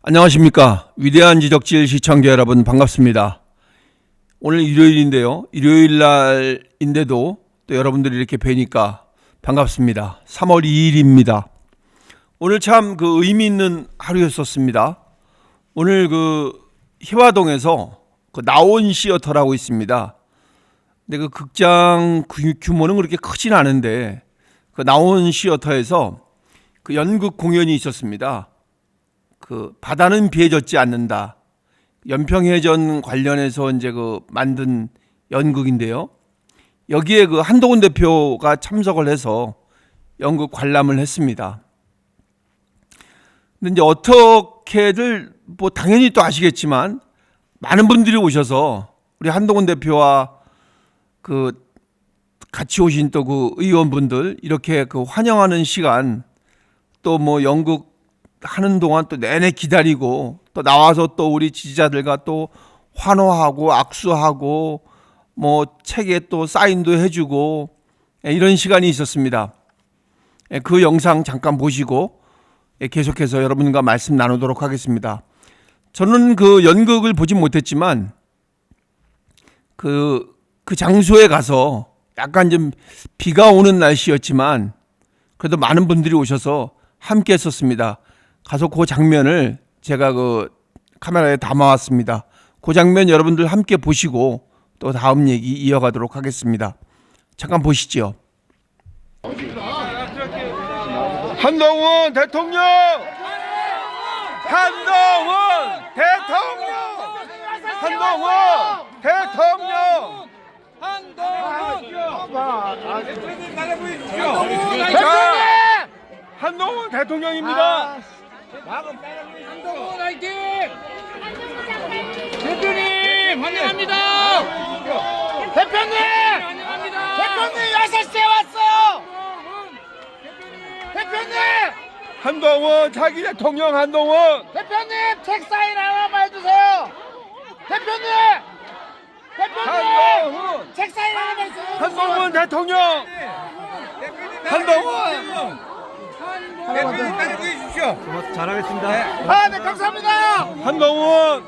안녕하십니까. 위대한 지적질 시청자 여러분 반갑습니다. 오늘 일요일인데요. 일요일 날인데도 또 여러분들이 이렇게 뵈니까 반갑습니다. 3월 2일입니다. 오늘 참 그 의미 있는 하루였었습니다. 오늘 그 희화동에서 그 나온 시어터라고 있습니다. 근데 그 극장 규모는 그렇게 크진 않은데 그 나온 시어터에서 그 연극 공연이 있었습니다. 그 바다는 비해졌지 않는다. 연평해전 관련해서 이제 그 만든 연극인데요. 여기에 그 한동훈 대표가 참석을 해서 연극 관람을 했습니다. 근데 이제 어떻게들 뭐 당연히 또 아시겠지만 많은 분들이 오셔서 우리 한동훈 대표와 그 같이 오신 또 그 의원분들 이렇게 그 환영하는 시간 또 뭐 연극 하는 동안 또 내내 기다리고 또 나와서 또 우리 지지자들과 또 환호하고 악수하고 뭐 책에 또 사인도 해주고 이런 시간이 있었습니다. 그 영상 잠깐 보시고 계속해서 여러분과 말씀 나누도록 하겠습니다. 저는 그 연극을 보진 못했지만 그 장소에 가서 약간 좀 비가 오는 날씨였지만 그래도 많은 분들이 오셔서 함께 했었습니다. 가서 그 장면을 제가 그 카메라에 담아왔습니다. 그 장면 여러분들 함께 보시고 또 다음 얘기 이어가도록 하겠습니다. 잠깐 보시죠. 한동훈 대통령! 한동훈 대통령! 한동훈 대통령! 한동훈 대통령입니다. 한동훈 화이팅! 대표님 환영합니다. 대표님! 환영합니다. 대표님 6시에 왔어요. 대표님! 한동훈 차기 대통령 한동훈. 대표님 책 사인 하나만 해주세요. 대표님! 한동훈! 책 사인 하나만 해주세요. 한동훈 대통령. 한동훈. 대표님 따라해 주십시오. 잘하겠습니다. 네 감사합니다. 한동훈.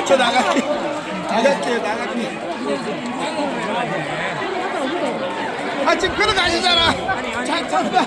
저 나갈게. 아 지금 걸어가시잖아. 잠깐만.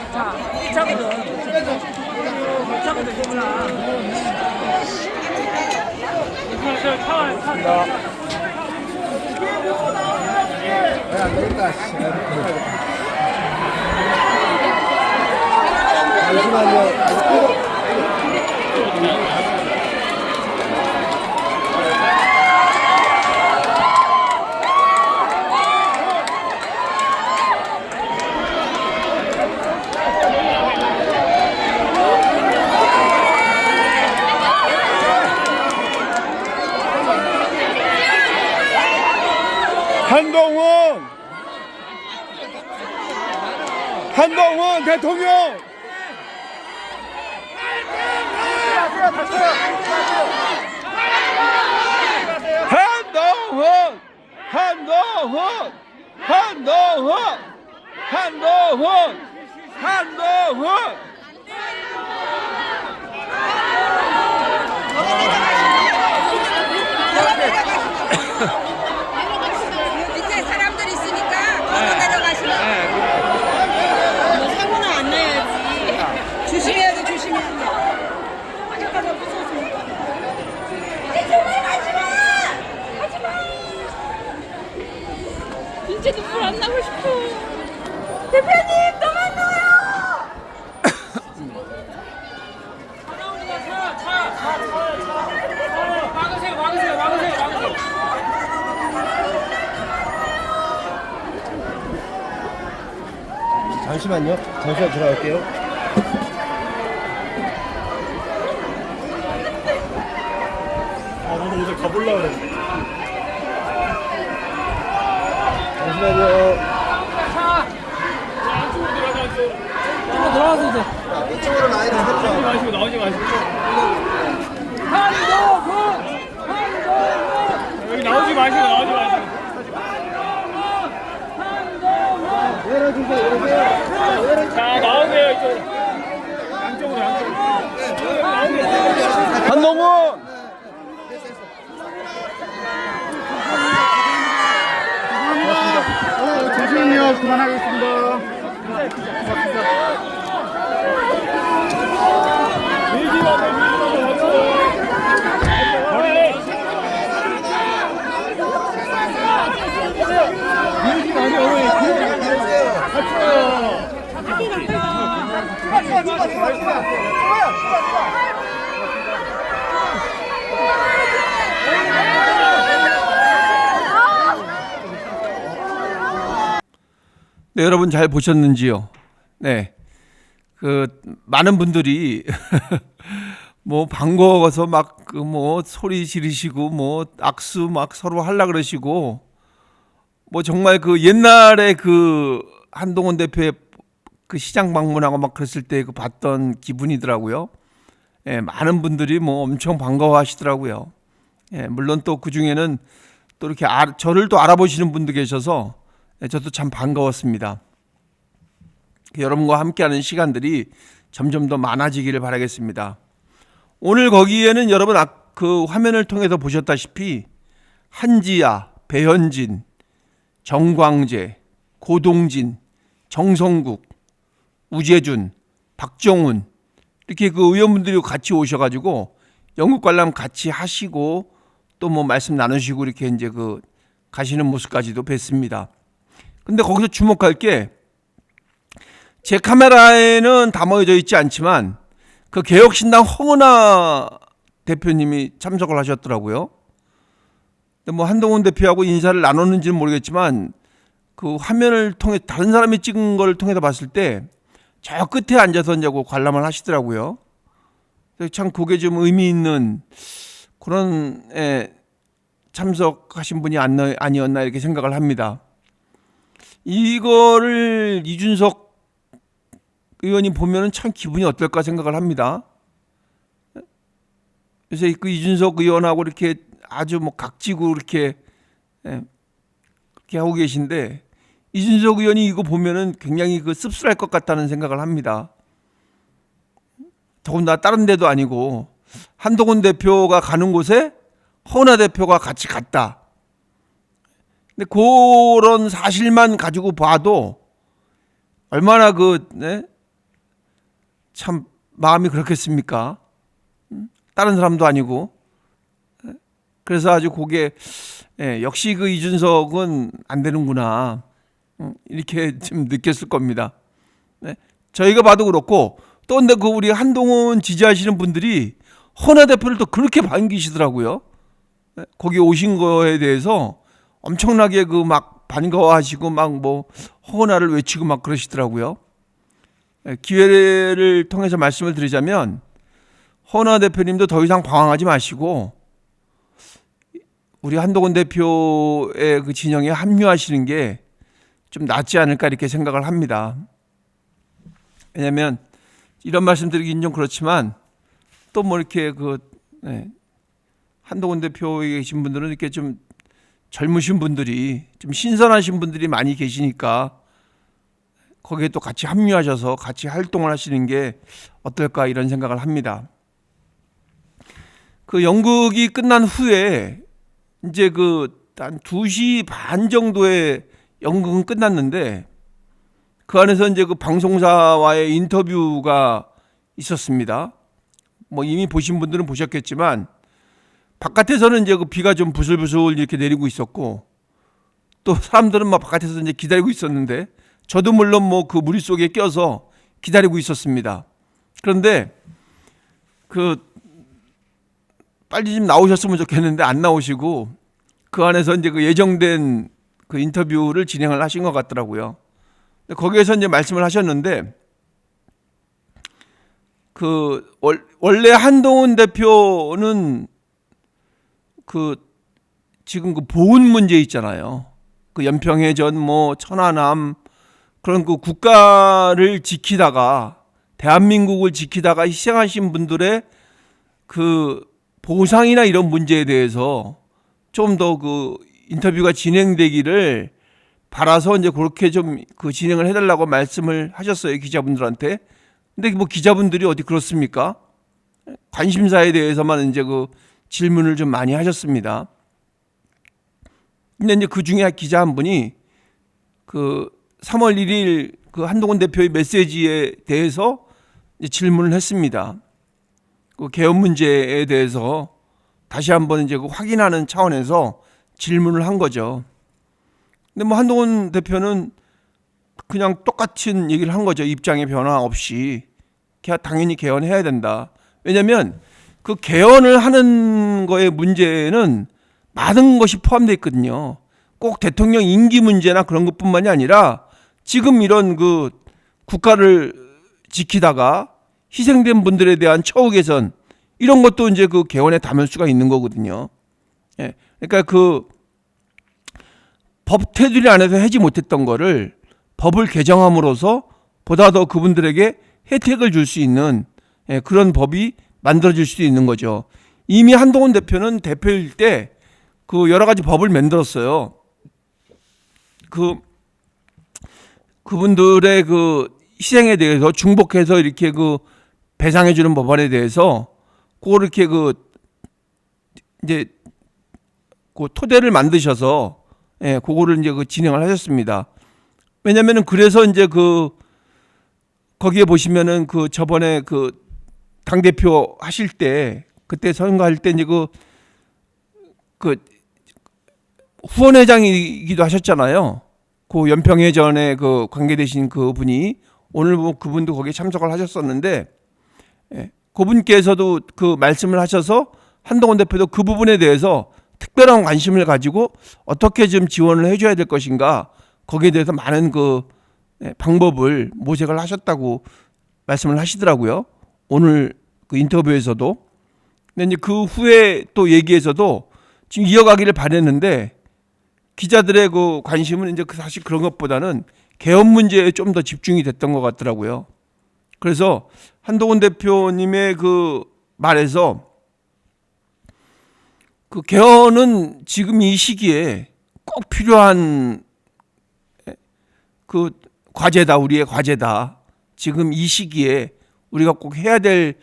한동훈 대통령. 한동훈. 밑에 사람들 있으니까 걸어 내려가시면 사고는 안 나야지. 조심해야 돼, 조심해야 돼. 아직까지 무서워서. 내 정말 가지 마! 가지 마! 진짜 눈물 안 나고 싶어. 대표님, 또 만나요! 막으세요. 잠시만요. 잠시만 들어갈게요. 나도 어제 가보려고 그랬는데. 잠시만요. 들어와. 나와서 이제. 이쪽으로 라인을 세우자. 나오지 마시고. 여기 나오지 마시고. 내려주세요. 자, 나오세요, 이쪽. 양쪽으로. 한동훈 조심히요. 그만하겠습니다. 네, 여러분 잘 보셨는지요? 네. 많은 분들이 뭐 반가워서 막 뭐 소리 지르시고 뭐 악수 막 서로 하려 그러시고 뭐 정말 그 옛날에 그 한동훈 대표의 그 시장 방문하고 막 그랬을 때 그 봤던 기분이더라고요. 예, 많은 분들이 뭐 엄청 반가워하시더라고요. 예, 물론 또 그 중에는 또 이렇게 저를 또 알아보시는 분도 계셔서 저도 참 반가웠습니다. 여러분과 함께하는 시간들이 점점 더 많아지기를 바라겠습니다. 오늘 거기에는 여러분 그 화면을 통해서 보셨다시피 한지아, 배현진, 정광재, 고동진, 정성국, 우재준, 박정훈 이렇게 그 의원분들이 같이 오셔가지고 영국 관람 같이 하시고 또 뭐 말씀 나누시고 이렇게 이제 그 가시는 모습까지도 뵀습니다. 근데 거기서 주목할 게 제 카메라에는 담아져 있지 않지만 그 개혁신당 홍은아 대표님이 참석을 하셨더라고요. 근데 뭐 한동훈 대표하고 인사를 나눴는지는 모르겠지만 그 화면을 통해 다른 사람이 찍은 걸 통해서 봤을 때 저 끝에 앉아서 이제 관람을 하시더라고요. 참 그게 좀 의미 있는 그런 참석하신 분이 아니었나 이렇게 생각을 합니다. 이거를 이준석 의원이 보면은 참 기분이 어떨까 생각을 합니다. 그래서 그 이준석 의원하고 이렇게 아주 뭐 각지고 이렇게 하고 계신데 이준석 의원이 이거 보면은 굉장히 그 씁쓸할 것 같다는 생각을 합니다. 더군다나 다른 데도 아니고 한동훈 대표가 가는 곳에 허은하 대표가 같이 갔다. 근데 그런 사실만 가지고 봐도 얼마나 참 마음이 그렇겠습니까? 다른 사람도 아니고. 그래서 아주 그게 역시 그 이준석은 안 되는구나 이렇게 좀 느꼈을 겁니다. 저희가 봐도 그렇고 또 근데 그 우리 한동훈 지지하시는 분들이 허은하 대표를 또 그렇게 반기시더라고요. 거기 오신 거에 대해서 엄청나게 그 막 반가워하시고 막 뭐 허은하를 외치고 막 그러시더라고요. 기회를 통해서 말씀을 드리자면 허은하 대표님도 더 이상 방황하지 마시고 우리 한동훈 대표의 그 진영에 합류하시는 게 좀 낫지 않을까 이렇게 생각을 합니다. 왜냐하면 이런 말씀 드리긴 좀 그렇지만 또 뭐 이렇게 한동훈 대표에 계신 분들은 이렇게 좀 젊으신 분들이 좀 신선하신 분들이 많이 계시니까 거기에 또 같이 합류하셔서 같이 활동을 하시는 게 어떨까 이런 생각을 합니다. 그 연극이 끝난 후에 이제 한 2시 반 정도에 연극은 끝났는데 그 안에서 이제 그 방송사와의 인터뷰가 있었습니다. 뭐 이미 보신 분들은 보셨겠지만 바깥에서는 이제 그 비가 좀 부슬부슬 이렇게 내리고 있었고 또 사람들은 막 바깥에서 이제 기다리고 있었는데 저도 물론 뭐 그 무리 속에 껴서 기다리고 있었습니다. 그런데 빨리 좀 나오셨으면 좋겠는데 안 나오시고 그 안에서 이제 그 예정된 그 인터뷰를 진행을 하신 것 같더라고요. 거기에서 이제 말씀을 하셨는데 원래 한동훈 대표는 지금 보훈 문제 있잖아요. 연평해전 뭐 천안함 그런 국가를 지키다가 대한민국을 지키다가 희생하신 분들의 그 보상이나 이런 문제에 대해서 좀 더 그 인터뷰가 진행되기를 바라서 이제 그렇게 좀 그 진행을 해달라고 말씀을 하셨어요, 기자분들한테. 근데 뭐 기자분들이 어디 그렇습니까? 관심사에 대해서만 이제 그 질문을 좀 많이 하셨습니다. 근데 이제 그 중에 기자 한 분이 그 3월 1일 그 한동훈 대표의 메시지에 대해서 이제 질문을 했습니다. 그 개헌 문제에 대해서 다시 한번 이제 그 확인하는 차원에서 질문을 한 거죠. 근데 뭐 한동훈 대표는 그냥 똑같은 얘기를 한 거죠. 입장의 변화 없이 당연히 개헌해야 된다. 왜냐하면 그 개헌을 하는 거의 문제는 많은 것이 포함되어 있거든요. 꼭 대통령 임기 문제나 그런 것뿐만이 아니라 지금 이런 그 국가를 지키다가 희생된 분들에 대한 처우 개선 이런 것도 이제 그 개헌에 담을 수가 있는 거거든요. 예. 그러니까 그 법 테두리 안에서 하지 못했던 거를 법을 개정함으로써 보다 더 그분들에게 혜택을 줄 수 있는 그런 법이 만들어질 수도 있는 거죠. 이미 한동훈 대표는 대표일 때 그 여러 가지 법을 만들었어요. 그분들의 그 희생에 대해서 중복해서 이렇게 그 배상해 주는 법안에 대해서 그걸 이렇게 그 이제 그 토대를 만드셔서 그거를 이제 그 진행을 하셨습니다. 왜냐면은 그래서 이제 그 거기에 보시면은 그 저번에 그 당대표 하실 때 그때 선거할 때 이제 그 후원회장이기도 하셨잖아요. 그 연평해전에 그 관계되신 그 분이 오늘 뭐 그분도 거기에 참석을 하셨었는데 그분께서도 그 말씀을 하셔서 한동훈 대표도 그 부분에 대해서 특별한 관심을 가지고 어떻게 좀 지원을 해줘야 될 것인가 거기에 대해서 많은 그 방법을 모색을 하셨다고 말씀을 하시더라고요. 오늘 그 인터뷰에서도. 근데 이제 그 후에 또 얘기에서도 지금 이어가기를 바랬는데 기자들의 그 관심은 이제 사실 그런 것보다는 개헌 문제에 좀 더 집중이 됐던 것 같더라고요. 그래서 한동훈 대표님의 그 말에서 그 개헌은 지금 이 시기에 꼭 필요한 그 과제다, 우리의 과제다. 지금 이 시기에 우리가 꼭 해야 될,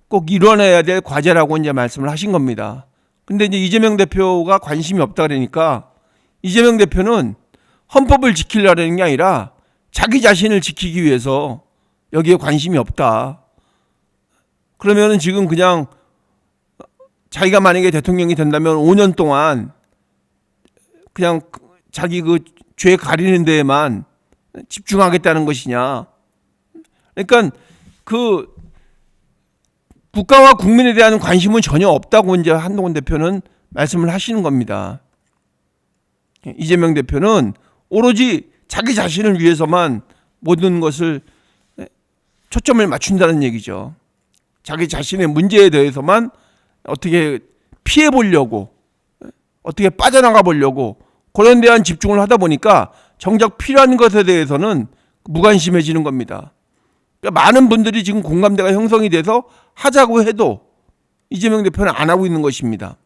꼭 이뤄내야 될 과제라고 이제 말씀을 하신 겁니다. 근데 이제 이재명 대표가 관심이 없다 그러니까 이재명 대표는 헌법을 지키려는 게 아니라 자기 자신을 지키기 위해서 여기에 관심이 없다. 그러면은 지금 그냥 자기가 만약에 대통령이 된다면 5년 동안 그냥 자기 그 죄 가리는 데에만 집중하겠다는 것이냐. 그러니까 그 국가와 국민에 대한 관심은 전혀 없다고 이제 한동훈 대표는 말씀을 하시는 겁니다. 이재명 대표는 오로지 자기 자신을 위해서만 모든 것을 초점을 맞춘다는 얘기죠. 자기 자신의 문제에 대해서만 어떻게 피해 보려고, 어떻게 빠져나가 보려고 그런 데한 집중을 하다 보니까 정작 필요한 것에 대해서는 무관심해지는 겁니다. 그러니까 많은 분들이 지금 공감대가 형성이 돼서 하자고 해도 이재명 대표는 안 하고 있는 것입니다.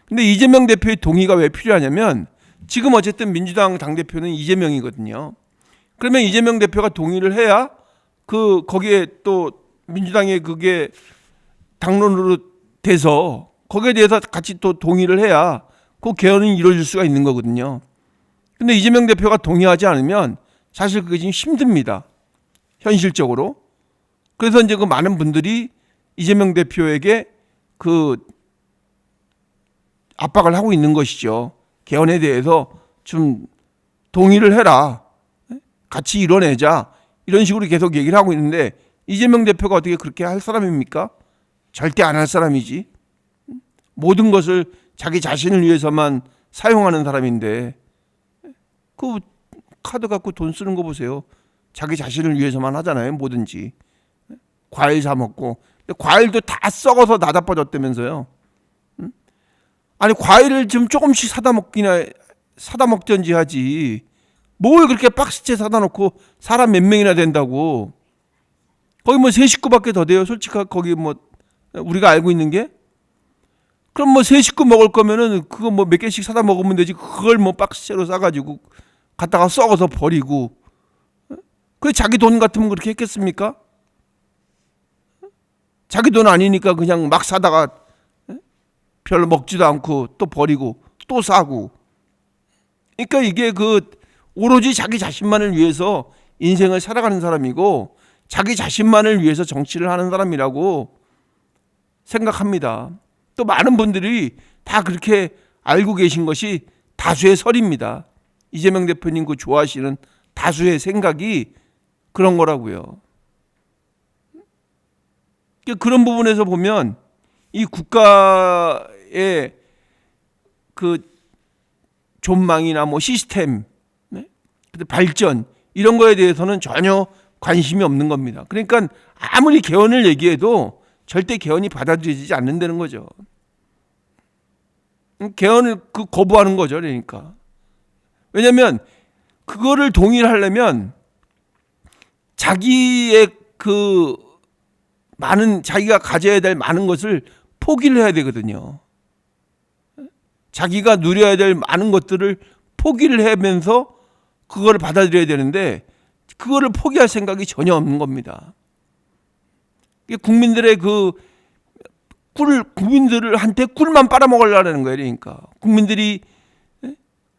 근데 이재명 대표의 동의가 왜 필요하냐면 지금 어쨌든 민주당 당대표는 이재명이거든요. 그러면 이재명 대표가 동의를 해야 거기에 또 민주당의 그게 당론으로 돼서 거기에 대해서 같이 또 동의를 해야 그 개헌이 이루어질 수가 있는 거거든요. 근데 이재명 대표가 동의하지 않으면 사실 그게 지금 힘듭니다. 현실적으로. 그래서 이제 그 많은 분들이 이재명 대표에게 그 압박을 하고 있는 것이죠. 개헌에 대해서 좀 동의를 해라. 같이 이뤄내자. 이런 식으로 계속 얘기를 하고 있는데 이재명 대표가 어떻게 그렇게 할 사람입니까? 절대 안 할 사람이지. 모든 것을 자기 자신을 위해서만 사용하는 사람인데 그 카드 갖고 돈 쓰는 거 보세요. 자기 자신을 위해서만 하잖아요. 뭐든지. 과일 사 먹고. 과일도 다 썩어서 나다빠졌다면서요. 아니 과일을 좀 조금씩 사다 먹든지 하지. 뭘 그렇게 박스째 사다 놓고 사람 몇 명이나 된다고. 거기 뭐 세 식구밖에 더 돼요. 솔직하게 거기 뭐 우리가 알고 있는 게. 그럼 뭐 세 식구 먹을 거면은 그거 뭐 몇 개씩 사다 먹으면 되지. 그걸 뭐 박스째로 싸가지고 갖다가 썩어서 버리고. 그 자기 돈 같으면 그렇게 했겠습니까? 자기 돈 아니니까 그냥 막 사다가 별로 먹지도 않고 또 버리고 또 사고. 그러니까 이게 그 오로지 자기 자신만을 위해서 인생을 살아가는 사람이고 자기 자신만을 위해서 정치를 하는 사람이라고 생각합니다. 또 많은 분들이 다 그렇게 알고 계신 것이 다수의 설입니다. 이재명 대표님 그 좋아하시는 다수의 생각이 그런 거라고요. 그런 부분에서 보면 이 국가의 그 존망이나 뭐 시스템, 발전 이런 거에 대해서는 전혀 관심이 없는 겁니다. 그러니까 아무리 개헌을 얘기해도 절대 개헌이 받아들여지지 않는다는 거죠. 개헌을 거부하는 거죠. 그러니까. 왜냐하면 그거를 동의하려면 자기의 그 많은 자기가 가져야 될 많은 것을 포기를 해야 되거든요. 자기가 누려야 될 많은 것들을 포기를 하면서 그거를 받아들여야 되는데 그거를 포기할 생각이 전혀 없는 겁니다. 국민들의 그 국민들한테 꿀만 빨아먹으려는 거예요. 그러니까 국민들이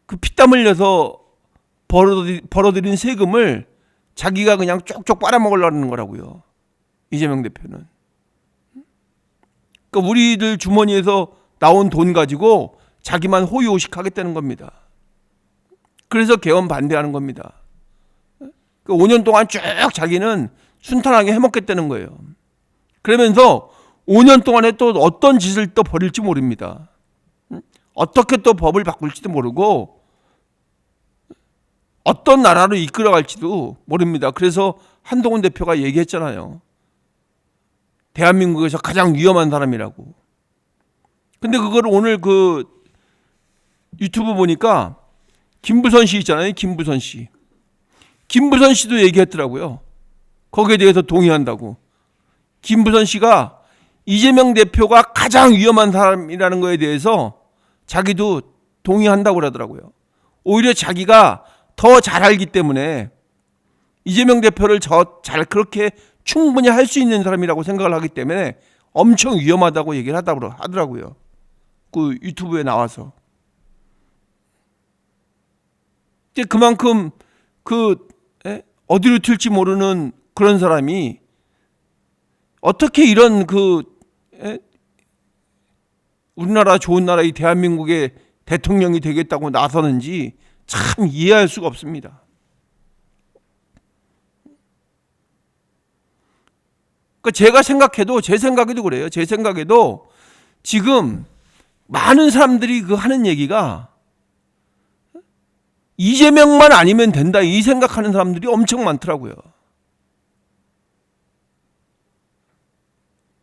그 피땀 흘려서 벌어들인 세금을 자기가 그냥 쪽쪽 빨아먹으려는 거라고요. 이재명 대표는. 그러니까 우리들 주머니에서 나온 돈 가지고 자기만 호의호식하겠다는 겁니다. 그래서 개헌 반대하는 겁니다. 5년 동안 쭉 자기는 순탄하게 해먹겠다는 거예요. 그러면서 5년 동안에 또 어떤 짓을 또 벌일지 모릅니다. 어떻게 또 법을 바꿀지도 모르고 어떤 나라로 이끌어갈지도 모릅니다. 그래서 한동훈 대표가 얘기했잖아요. 대한민국에서 가장 위험한 사람이라고. 근데 그걸 오늘 그 유튜브 보니까 김부선 씨 있잖아요. 김부선 씨. 김부선 씨도 얘기했더라고요. 거기에 대해서 동의한다고. 김부선 씨가 이재명 대표가 가장 위험한 사람이라는 거에 대해서 자기도 동의한다고 그러더라고요. 오히려 자기가 더 잘 알기 때문에 이재명 대표를 잘 그렇게 충분히 할 수 있는 사람이라고 생각을 하기 때문에 엄청 위험하다고 얘기를 하더라고요. 그 유튜브에 나와서. 그만큼 어디로 튈지 모르는 그런 사람이 어떻게 이런 우리나라 좋은 나라 이 대한민국의 대통령이 되겠다고 나서는지 참 이해할 수가 없습니다. 그러니까 제가 생각해도 제 생각에도 그래요. 제 생각에도 지금 많은 사람들이 하는 얘기가 이재명만 아니면 된다 이 생각하는 사람들이 엄청 많더라고요.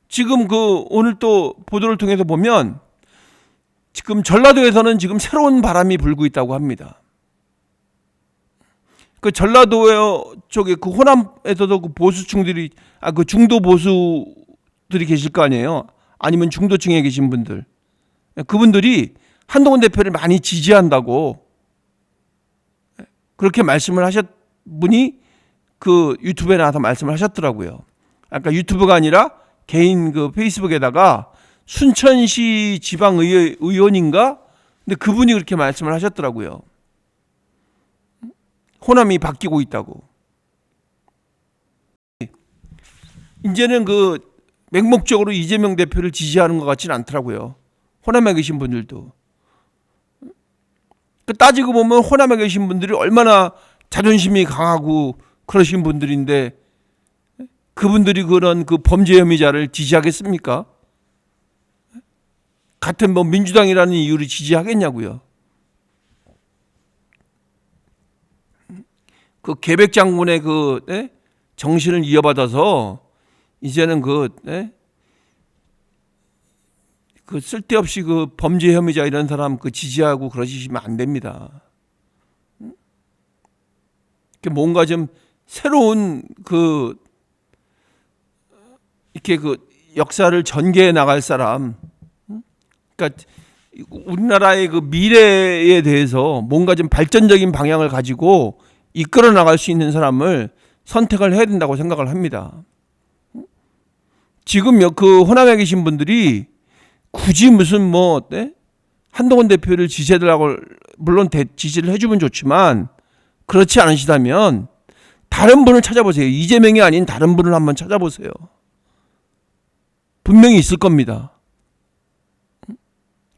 지금 오늘 또 보도를 통해서 보면 지금 전라도에서는 지금 새로운 바람이 불고 있다고 합니다. 그 전라도 쪽에 그 호남에서도 그 보수층들이 그 중도 보수들이 계실 거 아니에요. 아니면 중도층에 계신 분들. 그분들이 한동훈 대표를 많이 지지한다고 그렇게 말씀을 분이 그 유튜브에 나와서 말씀을 하셨더라고요. 아까 유튜브가 아니라 개인 그 페이스북에다가 순천시 지방의원인가? 근데 그분이 그렇게 말씀을 하셨더라고요. 호남이 바뀌고 있다고. 이제는 맹목적으로 이재명 대표를 지지하는 것 같지는 않더라고요. 호남에 계신 분들도. 따지고 보면 호남에 계신 분들이 얼마나 자존심이 강하고 그러신 분들인데 그분들이 그런 범죄 혐의자를 지지하겠습니까? 같은 민주당이라는 이유로 지지하겠냐고요. 계백 장군의 정신을 이어받아서 이제는 쓸데없이 범죄 혐의자 이런 사람 지지하고 그러시면 안 됩니다. 뭔가 좀 새로운 이렇게 그 역사를 전개해 나갈 사람, 그러니까 우리나라의 그 미래에 대해서 뭔가 좀 발전적인 방향을 가지고 이끌어 나갈 수 있는 사람을 선택을 해야 된다고 생각을 합니다. 지금 그 호남에 계신 분들이 굳이 무슨 뭐 한동훈 대표를 지지해달라고 물론 지지를 해주면 좋지만 그렇지 않으시다면 다른 분을 찾아보세요. 이재명이 아닌 다른 분을 한번 찾아보세요. 분명히 있을 겁니다.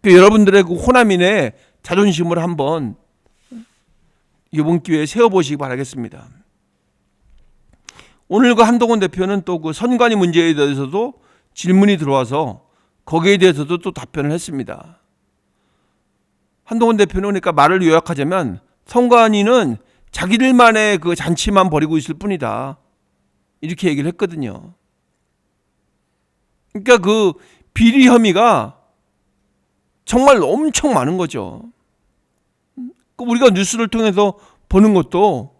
여러분들의 그 호남인의 자존심을 한번 이번 기회에 세워보시기 바라겠습니다. 오늘 그 한동훈 대표는 또 그 선관위 문제에 대해서도 질문이 들어와서 거기에 대해서도 또 답변을 했습니다. 한동훈 대표는 그러니까 말을 요약하자면 선관위는 자기들만의 그 잔치만 벌이고 있을 뿐이다. 이렇게 얘기를 했거든요. 그러니까 그 비리 혐의가 정말 엄청 많은 거죠. 우리가 뉴스를 통해서 보는 것도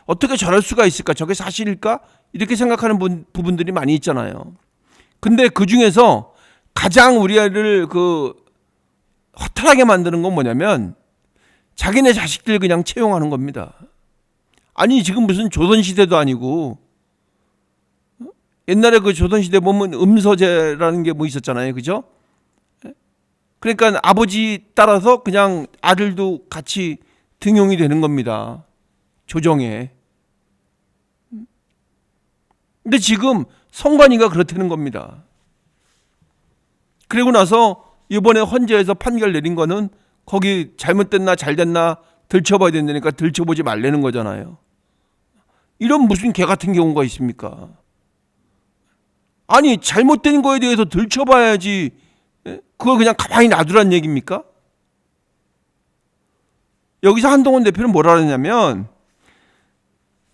어떻게 저럴 수가 있을까? 저게 사실일까? 이렇게 생각하는 부분들이 많이 있잖아요. 근데 그 중에서 가장 우리를 그 허탈하게 만드는 건 뭐냐면 자기네 자식들 그냥 채용하는 겁니다. 아니 지금 무슨 조선시대도 아니고 옛날에 그 조선시대 보면 음서제라는 게 뭐 있었잖아요. 그죠? 그러니까 아버지 따라서 그냥 아들도 같이 등용이 되는 겁니다. 조정에. 근데 지금 선관위가 그렇다는 겁니다. 그리고 나서 이번에 헌재에서 판결 내린 거는 거기 잘못됐나 잘됐나 들춰봐야 된다니까 들춰보지 말라는 거잖아요. 이런 무슨 개 같은 경우가 있습니까? 아니 잘못된 거에 대해서 들춰봐야지 그걸 그냥 가만히 놔두란 얘기입니까? 여기서 한동훈 대표는 뭐라 그러냐면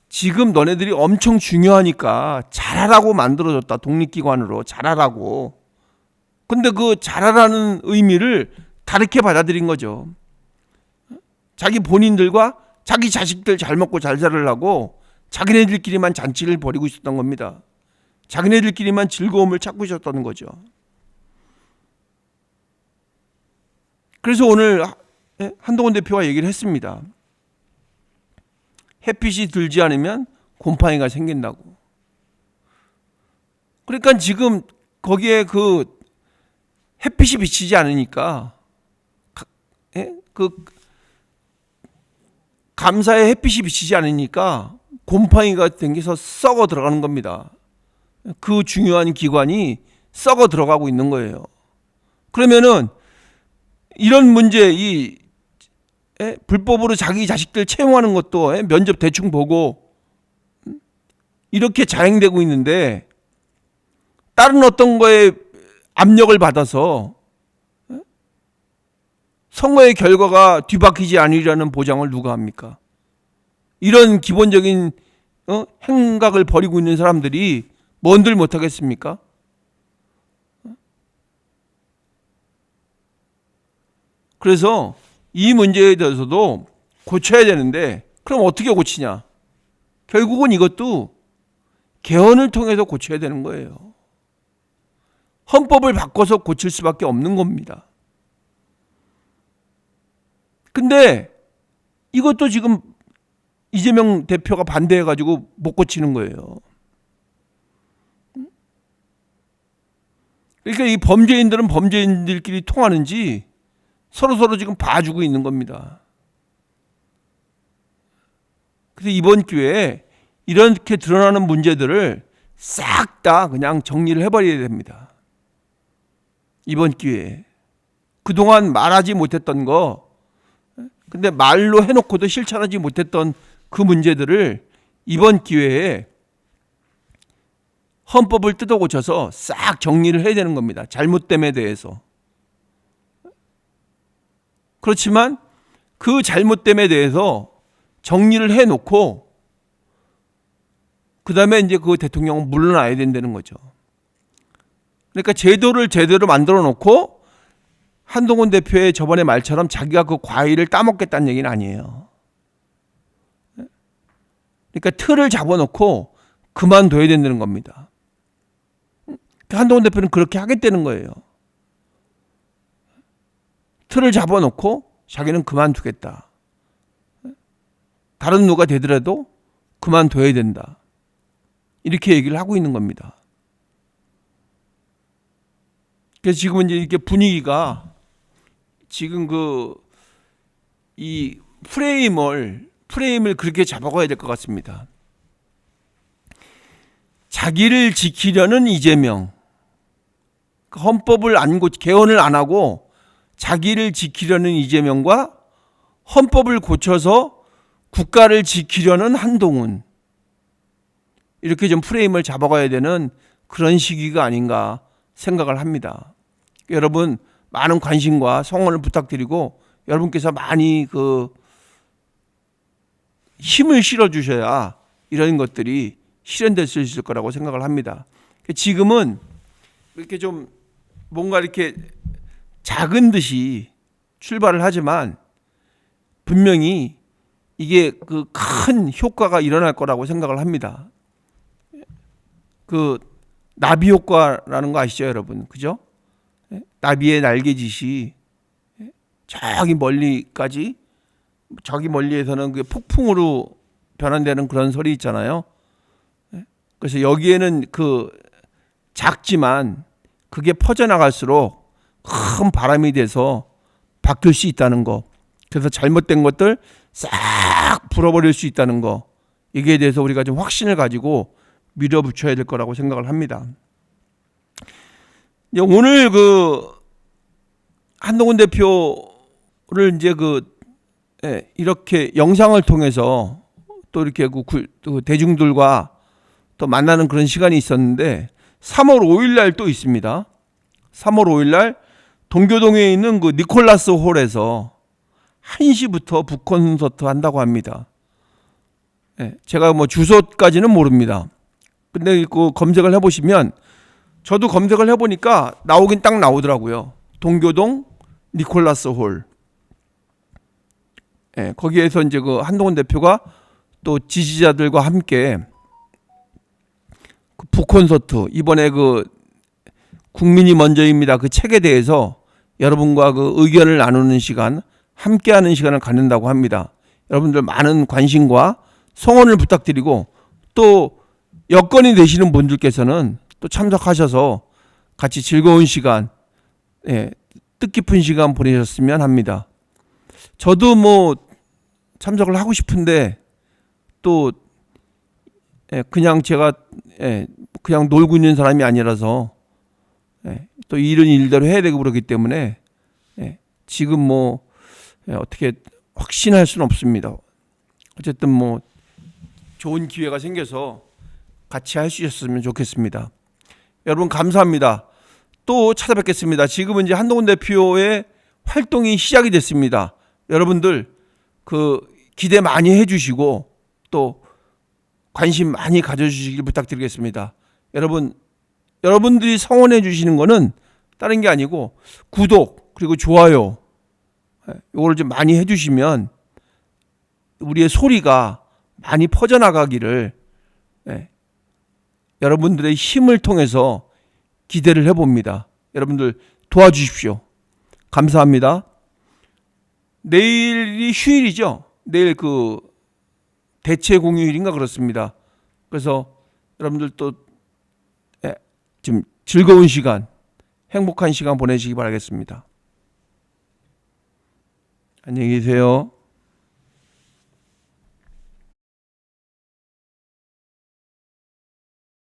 지금 너네들이 엄청 중요하니까 잘하라고 만들어줬다. 독립기관으로 잘하라고. 근데 그 잘하라는 의미를 다르게 받아들인 거죠. 자기 본인들과 자기 자식들 잘 먹고 잘 살으려고 자기네들끼리만 잔치를 벌이고 있었던 겁니다. 자기네들끼리만 즐거움을 찾고 있었던 거죠. 그래서 오늘 한동훈 대표가 얘기를 했습니다. 햇빛이 들지 않으면 곰팡이가 생긴다고. 그러니까 지금 거기에 그 햇빛이 비치지 않으니까 그 감사의 햇빛이 비치지 않으니까 곰팡이가 생겨서 썩어 들어가는 겁니다. 그 중요한 기관이 썩어 들어가고 있는 거예요. 그러면은 이런 문제, 이 불법으로 자기 자식들 채용하는 것도 면접 대충 보고 이렇게 자행되고 있는데 다른 어떤 거에 압력을 받아서 선거의 결과가 뒤바뀌지 않으리라는 보장을 누가 합니까? 이런 기본적인 행각을 벌이고 있는 사람들이 뭔들 못하겠습니까? 그래서 이 문제에 대해서도 고쳐야 되는데 그럼 어떻게 고치냐? 결국은 이것도 개헌을 통해서 고쳐야 되는 거예요. 헌법을 바꿔서 고칠 수밖에 없는 겁니다. 근데 이것도 지금 이재명 대표가 반대해가지고 못 고치는 거예요. 그러니까 이 범죄인들은 범죄인들끼리 통하는지 서로 지금 봐주고 있는 겁니다. 그래서 이번 기회에 이렇게 드러나는 문제들을 싹 다 그냥 정리를 해버려야 됩니다. 이번 기회에. 그동안 말하지 못했던 거, 근데 말로 해놓고도 실천하지 못했던 그 문제들을 이번 기회에 헌법을 뜯어 고쳐서 싹 정리를 해야 되는 겁니다. 잘못됨에 대해서. 그렇지만 그 잘못됨에 대해서 정리를 해놓고 그 다음에 이제 그 대통령은 물러나야 된다는 거죠. 그러니까 제도를 제대로 만들어 놓고 한동훈 대표의 저번에 말처럼 자기가 그 과일을 따먹겠다는 얘기는 아니에요. 그러니까 틀을 잡아놓고 그만둬야 된다는 겁니다. 한동훈 대표는 그렇게 하겠다는 거예요. 틀을 잡아놓고 자기는 그만두겠다. 다른 누가 되더라도 그만둬야 된다. 이렇게 얘기를 하고 있는 겁니다. 그래서 지금은 이제 이렇게 분위기가 지금 이 프레임을 그렇게 잡아가야 될 것 같습니다. 자기를 지키려는 이재명, 헌법을 개헌을 안 하고 자기를 지키려는 이재명과 헌법을 고쳐서 국가를 지키려는 한동훈, 이렇게 좀 프레임을 잡아가야 되는 그런 시기가 아닌가 생각을 합니다. 여러분 많은 관심과 성원을 부탁드리고 여러분께서 많이 힘을 실어 주셔야 이런 것들이 실현될 수 있을 거라고 생각을 합니다. 지금은 이렇게 좀 뭔가 이렇게 작은 듯이 출발을 하지만 분명히 이게 큰 효과가 일어날 거라고 생각을 합니다. 나비 효과라는 거 아시죠, 여러분? 그죠? 나비의 날개짓이 저기 멀리까지, 저기 멀리에서는 그게 폭풍으로 변환되는 그런 설이 있잖아요. 그래서 여기에는 작지만 그게 퍼져나갈수록 큰 바람이 돼서 바뀔 수 있다는 거. 그래서 잘못된 것들 싹 불어버릴 수 있다는 거. 여기에 대해서 우리가 좀 확신을 가지고 밀어붙여야 될 거라고 생각을 합니다. 오늘 한동훈 대표를 이제 이렇게 영상을 통해서 또 이렇게 대중들과 또 만나는 그런 시간이 있었는데 3월 5일 날 또 있습니다. 3월 5일 날 동교동에 있는 니콜라스 홀에서 1시부터 북콘서트 한다고 합니다. 제가 주소까지는 모릅니다. 근데 검색을 해보시면, 저도 검색을 해보니까 나오긴 딱 나오더라고요. 동교동 니콜라스 홀. 거기에서 이제 한동훈 대표가 또 지지자들과 함께 북콘서트, 이번에 국민이 먼저입니다. 그 책에 대해서 여러분과 의견을 나누는 시간, 함께하는 시간을 갖는다고 합니다. 여러분들 많은 관심과 성원을 부탁드리고, 또 여건이 되시는 분들께서는 또 참석하셔서 같이 즐거운 시간, 뜻깊은 시간 보내셨으면 합니다. 저도 참석을 하고 싶은데 또 그냥 제가 그냥 놀고 있는 사람이 아니라서 또 일은 일대로 해야 되고 그러기 때문에 지금 어떻게 확신할 수는 없습니다. 어쨌든 좋은 기회가 생겨서 같이 할 수 있었으면 좋겠습니다. 여러분 감사합니다. 또 찾아뵙겠습니다. 지금은 이제 한동훈 대표의 활동이 시작이 됐습니다. 여러분들 기대 많이 해주시고 또 관심 많이 가져주시길 부탁드리겠습니다. 여러분들이 성원해 주시는 거는 다른 게 아니고 구독 그리고 좋아요, 이걸 좀 많이 해주시면 우리의 소리가 많이 퍼져나가기를 여러분들의 힘을 통해서 기대를 해봅니다. 여러분들 도와주십시오. 감사합니다. 내일이 휴일이죠. 내일 대체 공휴일인가 그렇습니다. 그래서 여러분들 또 좀 즐거운 시간, 행복한 시간 보내시기 바라겠습니다. 안녕히 계세요.